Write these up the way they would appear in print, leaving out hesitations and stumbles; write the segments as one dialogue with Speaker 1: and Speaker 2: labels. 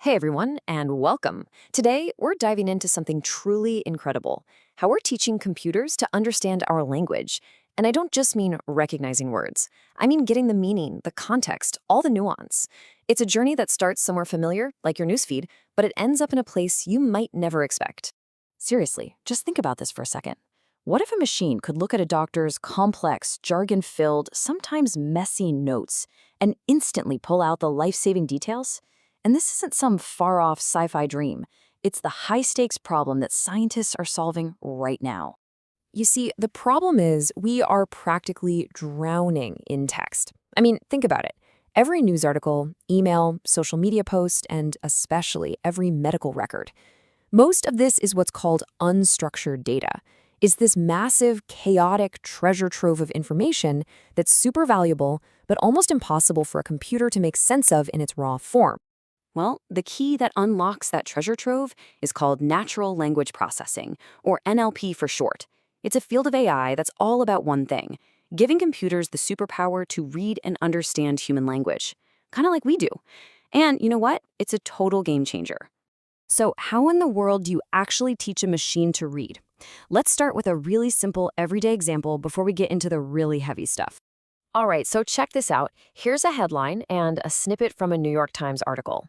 Speaker 1: Hey everyone, and welcome. Today, we're diving into something truly incredible, how we're teaching computers to understand our language. And I don't just mean recognizing words. I mean getting the meaning, the context, all the nuance. It's a journey that starts somewhere familiar, like your newsfeed, but it ends up in a place you might never expect. Seriously, just think about this for a second. What if a machine could look at a doctor's complex, jargon-filled, sometimes messy notes and instantly pull out the life-saving details? And this isn't some far-off sci-fi dream. It's the high-stakes problem that scientists are solving right now. You see, the problem is we are practically drowning in text. I mean, think about it. Every news article, email, social media post, and especially every medical record. Most of this is what's called unstructured data. It's this massive, chaotic treasure trove of information that's super valuable, but almost impossible for a computer to make sense of in its raw form. Well, the key that unlocks that treasure trove is called natural language processing, or NLP for short. It's a field of AI that's all about one thing, giving computers the superpower to read and understand human language, kind of like we do. And you know what? It's a total game changer. So how in the world do you actually teach a machine to read? Let's start with a really simple everyday example before we get into the really heavy stuff. All right, so check this out. Here's a headline and a snippet from a New York Times article.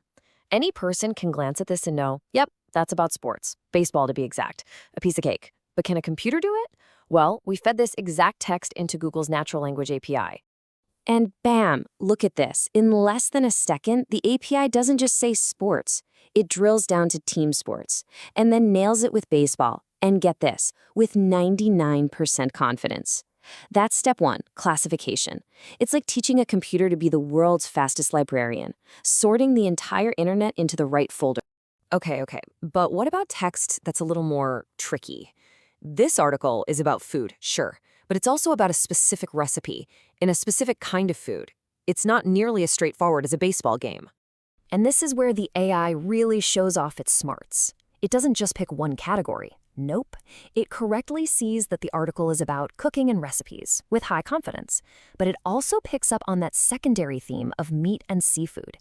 Speaker 1: Any person can glance at this and know, yep, that's about sports, baseball to be exact, a piece of cake. But can a computer do it? Well, we fed this exact text into Google's natural language API. And bam, look at this. In less than a second, the API doesn't just say sports. It drills down to team sports and then nails it with baseball. And get this, with 99% confidence. That's step one, classification. It's like teaching a computer to be the world's fastest librarian, sorting the entire internet into the right folder. Okay, but what about text that's a little more tricky? This article is about food, sure, but it's also about a specific recipe in a specific kind of food. It's not nearly as straightforward as a baseball game. And this is where the AI really shows off its smarts. It doesn't just pick one category. Nope. It correctly sees that the article is about cooking and recipes, with high confidence, but it also picks up on that secondary theme of meat and seafood.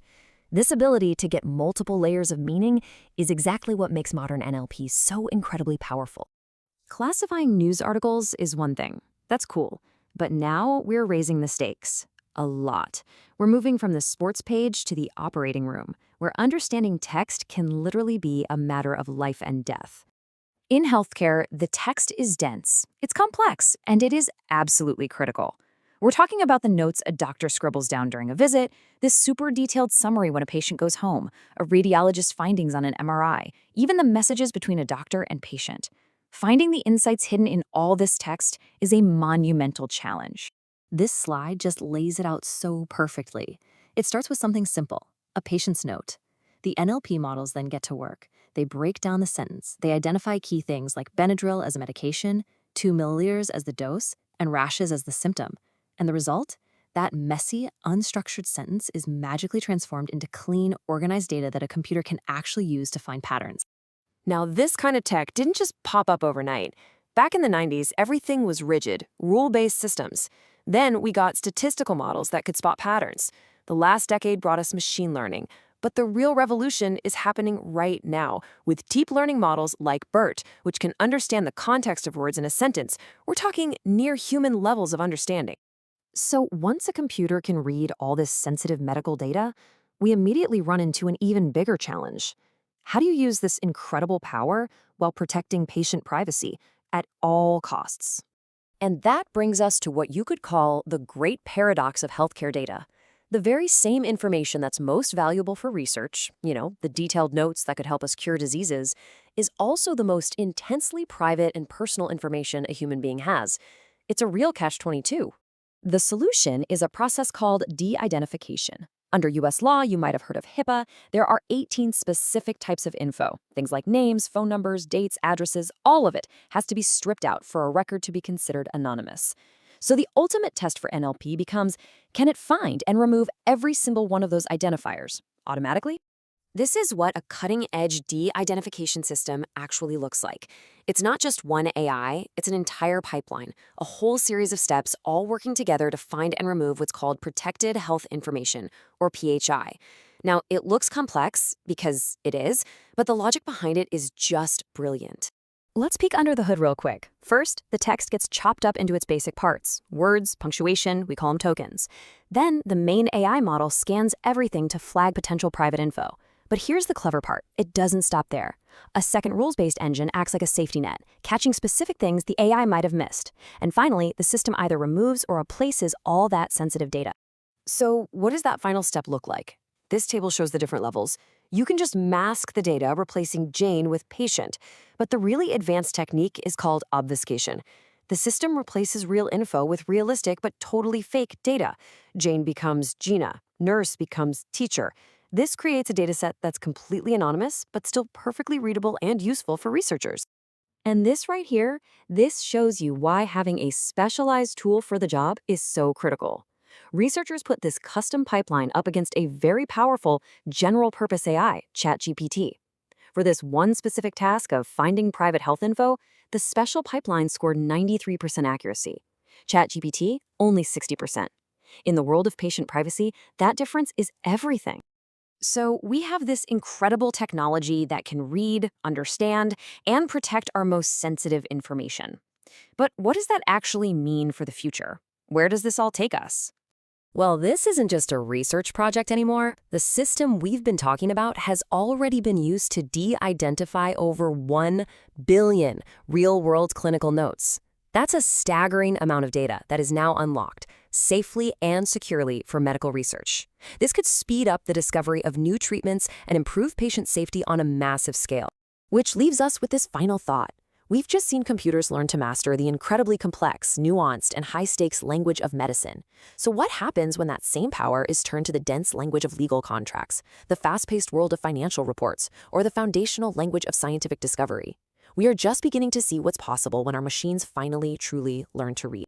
Speaker 1: This ability to get multiple layers of meaning is exactly what makes modern NLP so incredibly powerful. Classifying news articles is one thing. That's cool. But now we're raising the stakes. A lot. We're moving from the sports page to the operating room, where understanding text can literally be a matter of life and death. In healthcare, the text is dense, it's complex, and it is absolutely critical. We're talking about the notes a doctor scribbles down during a visit, this super detailed summary when a patient goes home, a radiologist's findings on an MRI, even the messages between a doctor and patient. Finding the insights hidden in all this text is a monumental challenge. This slide just lays it out so perfectly. It starts with something simple, a patient's note. The NLP models then get to work. They break down the sentence. They identify key things like Benadryl as a medication, 2 milliliters as the dose, and rashes as the symptom. And the result? That messy, unstructured sentence is magically transformed into clean, organized data that a computer can actually use to find patterns. Now, this kind of tech didn't just pop up overnight. Back in the 90s, everything was rigid, rule-based systems. Then we got statistical models that could spot patterns. The last decade brought us machine learning. But the real revolution is happening right now with deep learning models like BERT, which can understand the context of words in a sentence. We're talking near human levels of understanding. So once a computer can read all this sensitive medical data, we immediately run into an even bigger challenge. How do you use this incredible power while protecting patient privacy at all costs? And that brings us to what you could call the great paradox of healthcare data. The very same information that's most valuable for research, the detailed notes that could help us cure diseases, is also the most intensely private and personal information a human being has. It's a real catch-22. The solution is a process called de-identification. Under US law, you might have heard of HIPAA. There are 18 specific types of info. Things like names, phone numbers, dates, addresses, all of it has to be stripped out for a record to be considered anonymous. So the ultimate test for NLP becomes, can it find and remove every single one of those identifiers automatically? This is what a cutting-edge de-identification system actually looks like. It's not just one AI, it's an entire pipeline, a whole series of steps all working together to find and remove what's called protected health information, or PHI. Now, it looks complex because it is, but the logic behind it is just brilliant. Let's peek under the hood real quick. First, the text gets chopped up into its basic parts. Words, punctuation, we call them tokens. Then, the main AI model scans everything to flag potential private info. But here's the clever part. It doesn't stop there. A second rules-based engine acts like a safety net, catching specific things the AI might have missed. And finally, the system either removes or replaces all that sensitive data. So, what does that final step look like? This table shows the different levels. You can just mask the data, replacing Jane with patient. But the really advanced technique is called obfuscation. The system replaces real info with realistic but totally fake data. Jane becomes Gina. Nurse becomes teacher. This creates a dataset that's completely anonymous, but still perfectly readable and useful for researchers. And this right here, this shows you why having a specialized tool for the job is so critical. Researchers put this custom pipeline up against a very powerful general-purpose AI, ChatGPT. For this one specific task of finding private health info, the special pipeline scored 93% accuracy. ChatGPT, only 60%. In the world of patient privacy, that difference is everything. So we have this incredible technology that can read, understand, and protect our most sensitive information. But what does that actually mean for the future? Where does this all take us? Well, this isn't just a research project anymore. The system we've been talking about has already been used to de-identify over 1 billion real-world clinical notes. That's a staggering amount of data that is now unlocked, safely and securely for medical research. This could speed up the discovery of new treatments and improve patient safety on a massive scale. Which leaves us with this final thought. We've just seen computers learn to master the incredibly complex, nuanced, and high-stakes language of medicine. So what happens when that same power is turned to the dense language of legal contracts, the fast-paced world of financial reports, or the foundational language of scientific discovery? We are just beginning to see what's possible when our machines finally, truly learn to read.